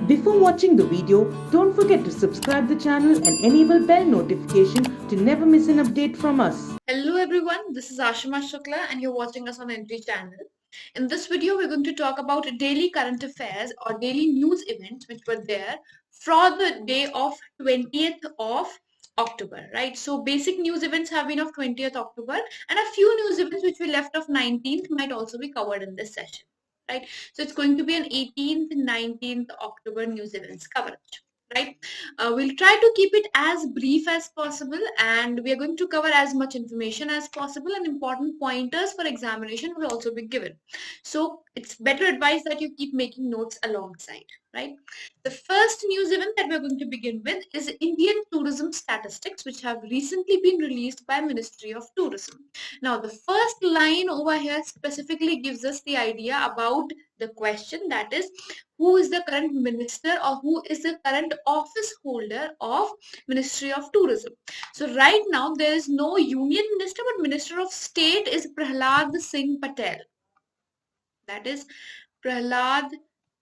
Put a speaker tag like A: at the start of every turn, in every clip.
A: Before watching the video, don't forget to subscribe the channel and enable bell notification to never miss an update from us.
B: Hello everyone, this is Ashima Shukla and you're watching us on Entry channel. In this video, we're going to talk about daily current affairs or daily news events which were there for the day of 20th of October, right? So basic news events have been of 20th October and a few news events which we left of 19th might also be covered in this session, right? So it's going to be an 18th, 19th October news events coverage. Right, we'll try to keep it as brief as possible and we are going to cover as much information as possible, and important pointers for examination will also be given. So it's better advice that you keep making notes alongside, right? The first news event that we're going to begin with is Indian tourism statistics, which have recently been released by Ministry of Tourism. Now, the first line over here specifically gives us the idea about the question, that is, who is the current minister or who is the current office holder of Ministry of Tourism. So right now there is no union minister, but Minister of State is Prahlad Singh Patel. That is Prahlad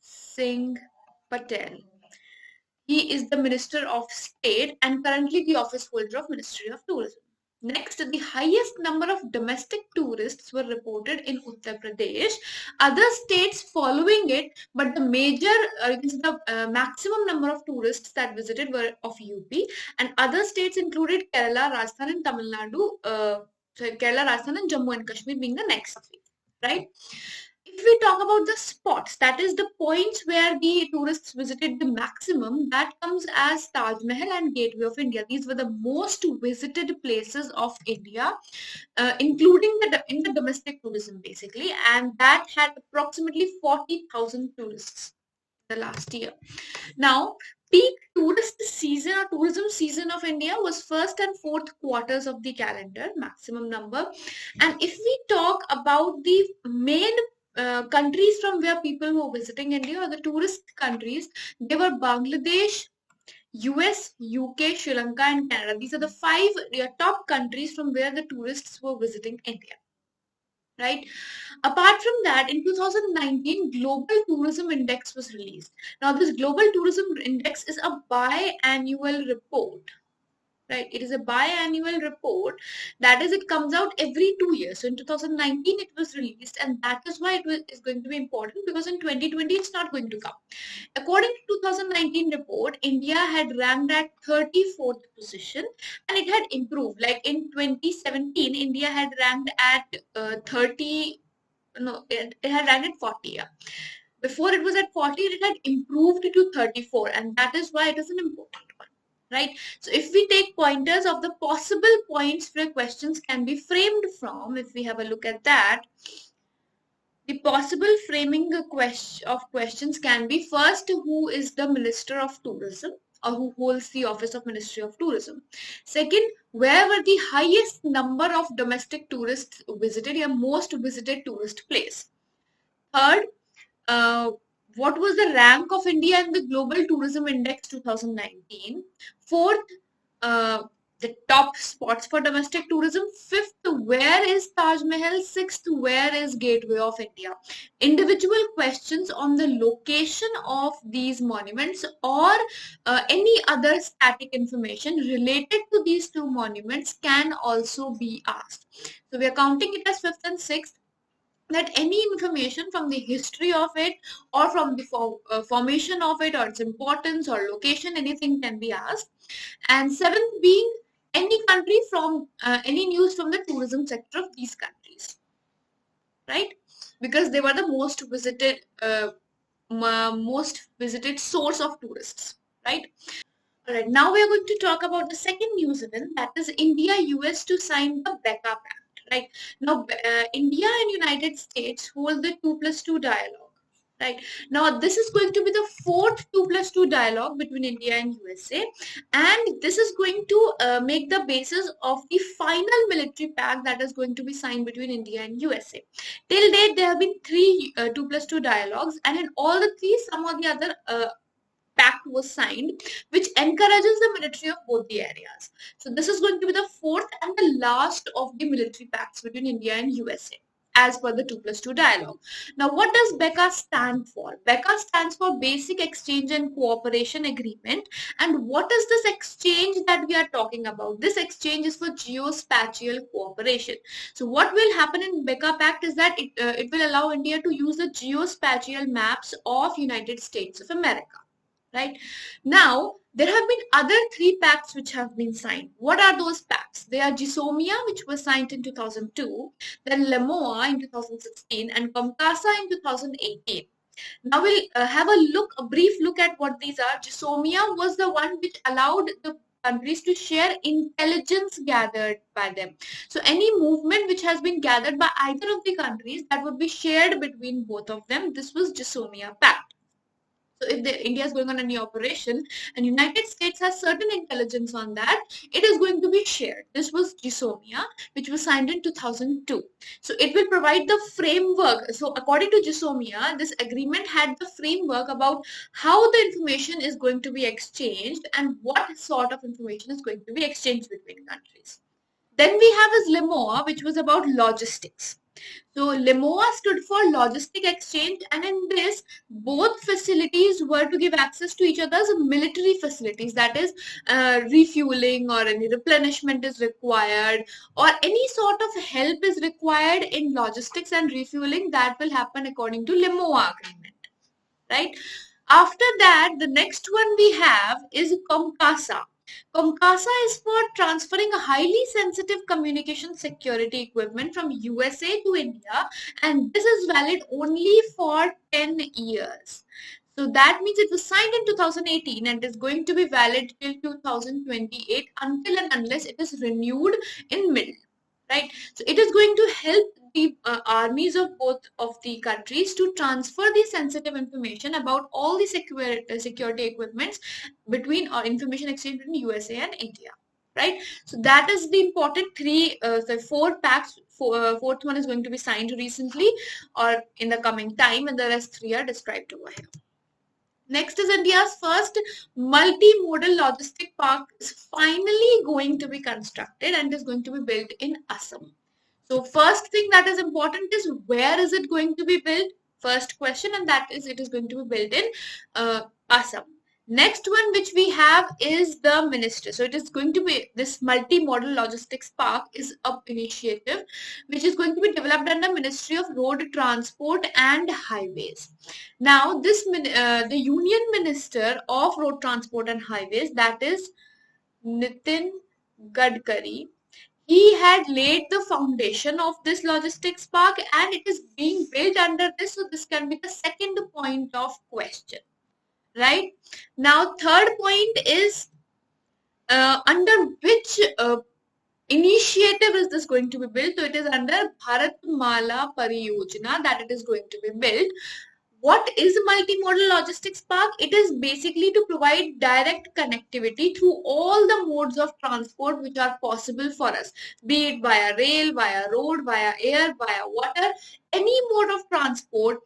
B: Singh Patel. He is the Minister of State and currently the office holder of Ministry of Tourism. Next, the highest number of domestic tourists were reported in Uttar Pradesh. Other states following it, but the major, the maximum number of tourists that visited were of UP, and other states included Kerala, Rajasthan, and Tamil Nadu. Kerala, Rajasthan, and Jammu and Kashmir being the next three, right? If we talk about the spots, that is the points where the tourists visited the maximum, that comes as Taj Mahal and Gateway of India. These were the most visited places of India, including in the domestic tourism basically, and that had approximately 40,000 tourists the last year. Now, peak tourist season or tourism season of India was first and fourth quarters of the calendar, maximum number. And if we talk about the main countries from where people were visiting India, or the tourist countries, they were Bangladesh, US, UK, Sri Lanka, and Canada. These are the five top countries from where the tourists were visiting India. Right. Apart from that, in 2019, Global Tourism Index was released. Now, this Global Tourism Index is a biannual report. Right, it is a biannual report. That is, it comes out every 2 years. So in 2019 it was released, and that is why is going to be important, because in 2020 it's not going to come. According to 2019 report, India had ranked at 34th position and it had improved. Like in 2017, India had ranked at 30. No, it had ranked at 40. Yeah. Before it was at 40, it had improved to 34, and that is why it is an important one. Right? So if we take pointers of the possible points where questions can be framed from, if we have a look at that, the possible framing of questions can be: first, who is the Minister of Tourism or who holds the office of Ministry of Tourism? Second, where were the highest number of domestic tourists visited, or most visited tourist place? Third, what was the rank of India in the Global Tourism Index 2019? Fourth, the top spots for domestic tourism. Fifth, where is Taj Mahal? Sixth, where is Gateway of India? Individual questions on the location of these monuments or any other static information related to these two monuments can also be asked. So we are counting it as fifth and sixth, that any information from the history of it or from the formation of it or its importance or location, anything can be asked. And seventh being any country from any news from the tourism sector of these countries, right? Because they were the most visited source of tourists, right? All right, now we are going to talk about the second news event, that is India-US to sign the BECA Pact. Right now, India and United States hold the 2+2 dialogue. Right now, this is going to be the fourth 2+2 dialogue between India and USA, and this is going to make the basis of the final military pact that is going to be signed between India and USA. Till date, there have been three 2+2 dialogues, and in all the three, some or the other pact was signed, which encourages the military of both the areas. So this is going to be the fourth and the last of the military pacts between India and USA. as per the 2+2 dialogue. Now, what does BECA stand for? BECA stands for Basic Exchange and Cooperation Agreement. And what is this exchange that we are talking about? This exchange is for geospatial cooperation. So what will happen in BECA Pact is that it will allow India to use the geospatial maps of United States of America. Right now, there have been other 3 pacts which have been signed. What are those pacts? They are GSOMIA, which was signed in 2002, then LEMOA in 2016, and COMCASA in 2018. Now we'll have a brief look at what these are. GSOMIA was the one which allowed the countries to share intelligence gathered by them. So any movement which has been gathered by either of the countries, that would be shared between both of them. This was GSOMIA Pact. So if India is going on any operation and United States has certain intelligence on that, it is going to be shared. This was GSOMIA, which was signed in 2002. So it will provide the framework. So according to GSOMIA, this agreement had the framework about how the information is going to be exchanged and what sort of information is going to be exchanged between countries. Then we have this LEMOA, which was about logistics. So LEMOA stood for Logistic Exchange, and in this, both facilities were to give access to each other's military facilities. That is, refueling or any replenishment is required, or any sort of help is required in logistics and refueling. That will happen according to LEMOA agreement, right? After that, the next one we have is COMCASA. COMCASA is for transferring a highly sensitive communication security equipment from USA to India, and this is valid only for 10 years. So that means it was signed in 2018 and is going to be valid till 2028 until and unless it is renewed in middle, right? So it is going to help the armies of both of the countries to transfer the sensitive information about all the security equipments between or information exchange between USA and India, right? So that is the important 4 pacts. Fourth one is going to be signed recently or in the coming time, and the rest 3 are described over here. Next is India's first multimodal logistic park is finally going to be constructed and is going to be built in Assam. So first thing that is important is where is it going to be built? First question, and that is it is going to be built in Assam. Next one which we have is the ministry. So it is going to be this multimodal logistics park is an initiative which is going to be developed under Ministry of Road Transport and Highways. Now this the Union Minister of Road Transport and Highways, that is Nitin Gadkari, he had laid the foundation of this logistics park and it is being built under this. So this can be the second point of question, right? Now, third point is under which initiative is this going to be built? So it is under Bharatmala Pariyojana that it is going to be built. What is a multimodal logistics park? It is basically to provide direct connectivity through all the modes of transport which are possible for us, be it via rail, via road, via air, via water, any mode of transport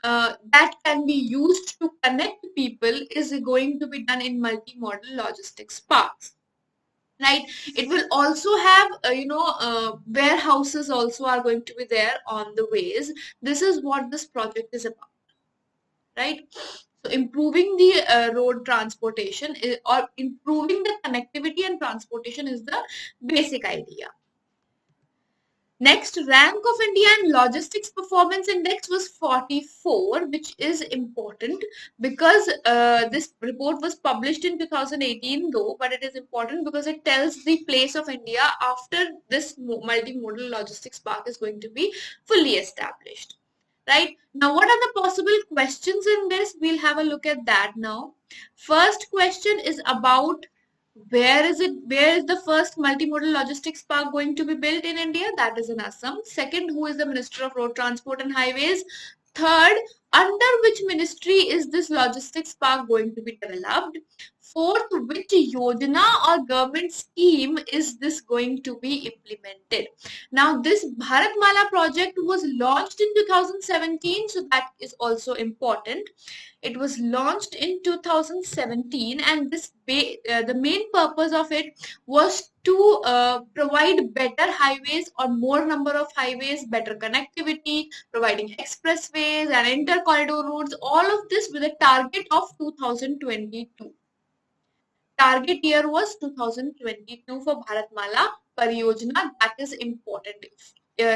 B: that can be used to connect people is going to be done in multimodal logistics parks. Right. It will also have, warehouses also are going to be there on the ways. This is what this project is about. Right. So improving the road transportation or improving the connectivity and transportation is the basic idea. Next, rank of India in Logistics Performance Index was 44, which is important because this report was published in 2018 though, but it is important because it tells the place of India after this multimodal logistics park is going to be fully established. Right? Now, what are the possible questions in this? We'll have a look at that now. First question is about where is the first multimodal logistics park going to be built in India? That is in Assam. Second, who is the Minister of Road Transport and Highways? Third, under which ministry is this logistics park going to be developed? Fourth, which yojana or government scheme is this going to be implemented? Now, this Bharatmala project was launched in 2017, so that is also important. It was launched in 2017, and the main purpose of it was to provide better highways or more number of highways, better connectivity, providing expressways and inter-corridor routes, all of this with a target of 2022. Target year was 2022 for Bharatmala Pariyojana. That is important.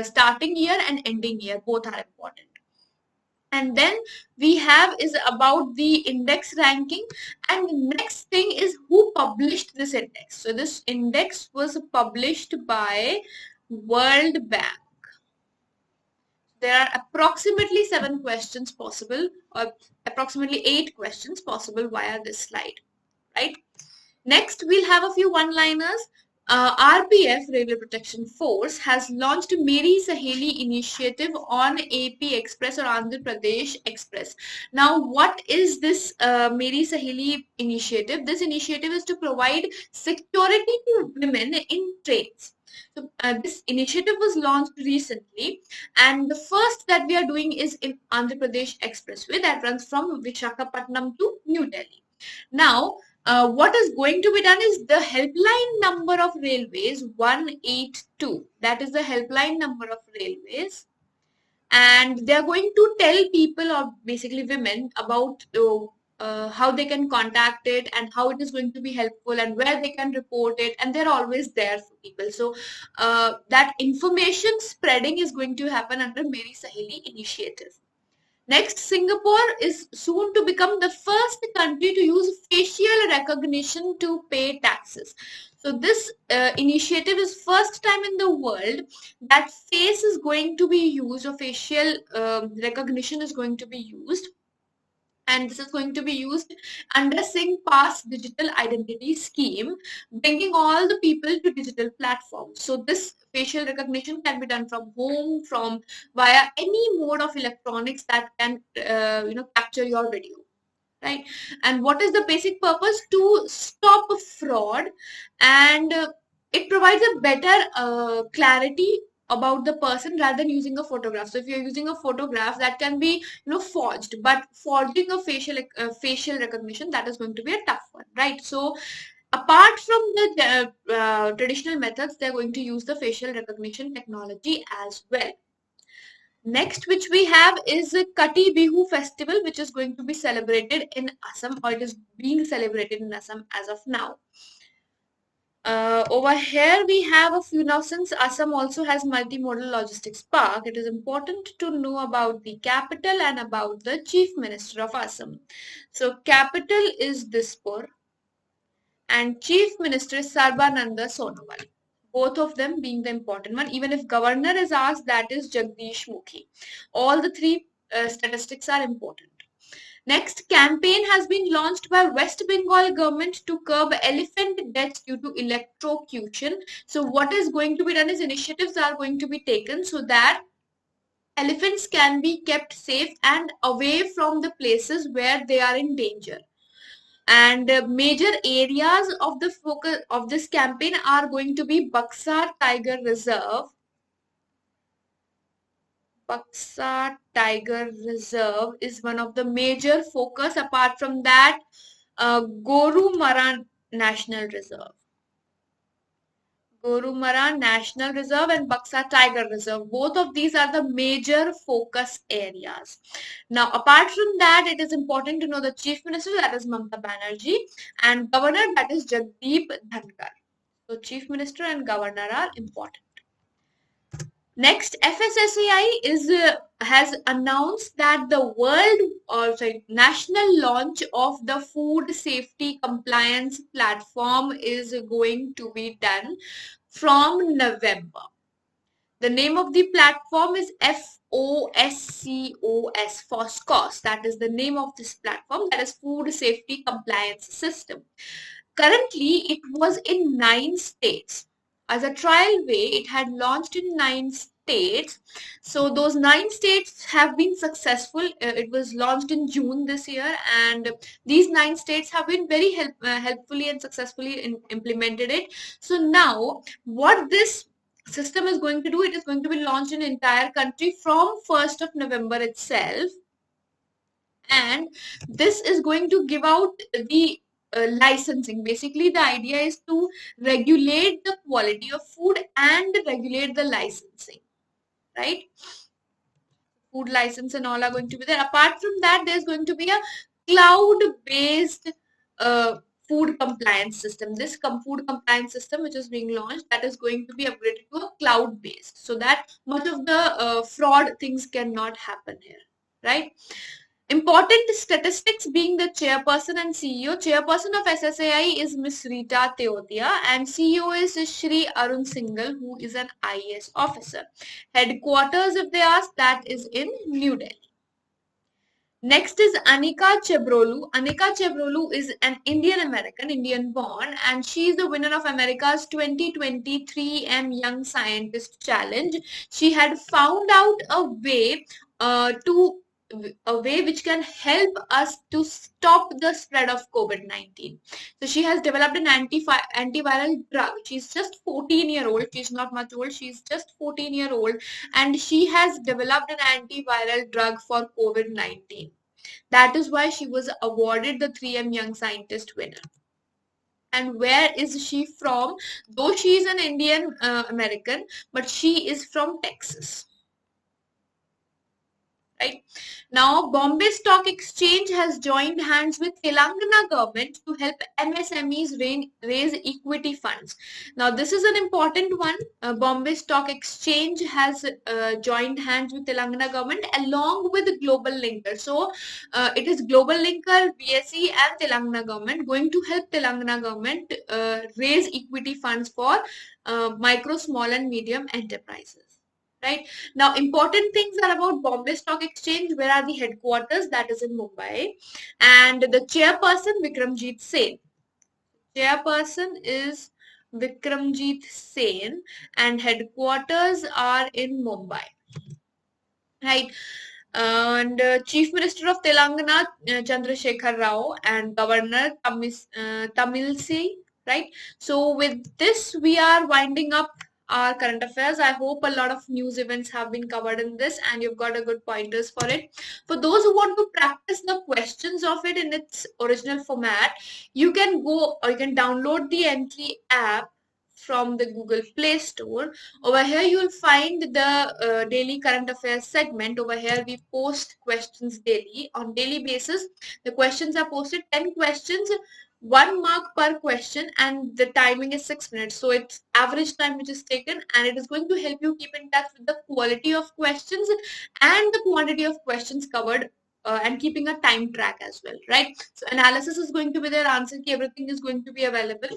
B: Starting year and ending year, both are important. And then we have is about the index ranking, and the next thing is who published this index. So this index was published by World Bank. There are approximately 7 questions possible, or approximately 8 questions possible via this slide, right? Next, we'll have a few one-liners. RPF, Railway Protection Force, has launched Meri Saheli initiative on AP Express or Andhra Pradesh Express. Now, what is this Meri Saheli initiative? This initiative is to provide security to women in trains. So, this initiative was launched recently, and the first that we are doing is in Andhra Pradesh Expressway that runs from Visakhapatnam to New Delhi. Now, what is going to be done is the helpline number of railways 182. That is the helpline number of railways, and they are going to tell people, or basically women, about how they can contact it and how it is going to be helpful and where they can report it, and they're always there for people. So that information spreading is going to happen under Meri Saheli initiative. Next, Singapore is soon to become the first country to use facial recognition to pay taxes. So this initiative is first time in the world that face is going to be used, or facial recognition is going to be used. And this is going to be used under SingPass digital identity scheme, bringing all the people to digital platforms. So this facial recognition can be done from home, from via any mode of electronics that can capture your video, right? And what is the basic purpose? To stop fraud, and it provides a better clarity about the person rather than using a photograph. So if you're using a photograph, that can be forged, but forging a facial recognition, that is going to be a tough one, right? So apart from the traditional methods, they're going to use the facial recognition technology as well. Next, which we have is Kati Bihu festival, which is going to be celebrated in Assam, or it is being celebrated in Assam as of now. Over here we have a few. Now, since Assam also has multimodal logistics park, it is important to know about the capital and about the chief minister of Assam. So capital is Dispur and chief minister is Sarbananda Sonowal. Both of them being the important one. Even if governor is asked, that is Jagdish Mukhi. All the three statistics are important. Next, campaign has been launched by West Bengal government to curb elephant deaths due to electrocution. So what is going to be done is initiatives are going to be taken so that elephants can be kept safe and away from the places where they are in danger. And major areas of the focus of this campaign are going to be Buxar Tiger Reserve. Buxar Tiger Reserve is one of the major focus. Apart from that, Gorumara National Reserve. Gorumara National Reserve and Buxar Tiger Reserve. Both of these are the major focus areas. Now, apart from that, it is important to know the Chief Minister, that is Mamata Banerjee, and Governor, that is Jagdeep Dhankar. So, Chief Minister and Governor are important. Next, FSSAI has announced that the national launch of the food safety compliance platform is going to be done from November. The name of the platform is FOSCOS. That is the name of this platform, that is Food Safety Compliance System. Currently, it was in 9 states. As a trial way, it had launched in 9 states states. So those 9 states have been successful. It was launched in June this year, and these 9 states have been very helpfully and successfully implemented it. So now what this system is going to do, it is going to be launched in entire country from 1st of November itself, and this is going to give out the licensing. Basically, the idea is to regulate the quality of food and regulate the licensing, right? Food license and all are going to be there. Apart from that, there's going to be a cloud-based food compliance system. This food compliance system, which is being launched, that is going to be upgraded to a cloud-based, so that much of the fraud things cannot happen here, right? Important statistics being the chairperson and CEO. Chairperson of SSAI is Ms. Rita Teotia, and CEO is Shri Arun Singhal, who is an IAS officer. Headquarters, if they ask, that is in New Delhi. Next is Anika Chebrolu. Anika Chebrolu is an Indian American, Indian born, and she is the winner of America's 2023 Young Scientist Challenge. She had found out a way which can help us to stop the spread of COVID-19. So she has developed an antiviral drug. She's just 14-year-old. She's not much old. She's just 14-year-old, and she has developed an antiviral drug for COVID-19. That is why she was awarded the 3M Young Scientist winner. And where is she from? Though she is an Indian American, but she is from Texas. Right. Now, Bombay Stock Exchange has joined hands with Telangana government to help MSMEs raise equity funds. Now, this is an important one. Bombay Stock Exchange has joined hands with Telangana government along with Global Linker. So, it is Global Linker, BSE and Telangana government going to help Telangana government raise equity funds for micro, small and medium enterprises. Right. Now, important things are about Bombay Stock Exchange. Where are the headquarters? That is in Mumbai. And the chairperson, Vikramjit Sen. Chairperson is Vikramjit Sen, and headquarters are in Mumbai. Right. And Chief Minister of Telangana, Chandrasekhar Rao, and Governor Tamilsai. Right. So with this, we are winding up our current affairs. I hope a lot of news events have been covered in this and you've got a good pointers for it. For those who want to practice the questions of it in its original format, you can go or you can download the Entry app from the Google Play Store. Over here you will find the daily current affairs segment. Over here we post questions daily. On daily basis, the questions are posted, 10 questions, 1 mark per question, and the timing is 6 minutes. So it's average time which is taken, and it is going to help you keep in touch with the quality of questions and the quantity of questions covered, and keeping a time track as well, right? So analysis is going to be there, answer key, everything is going to be available.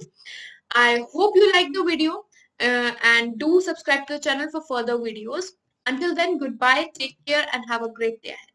B: I hope you like the video, and do subscribe to the channel for further videos. Until then, goodbye, take care, and have a great day ahead.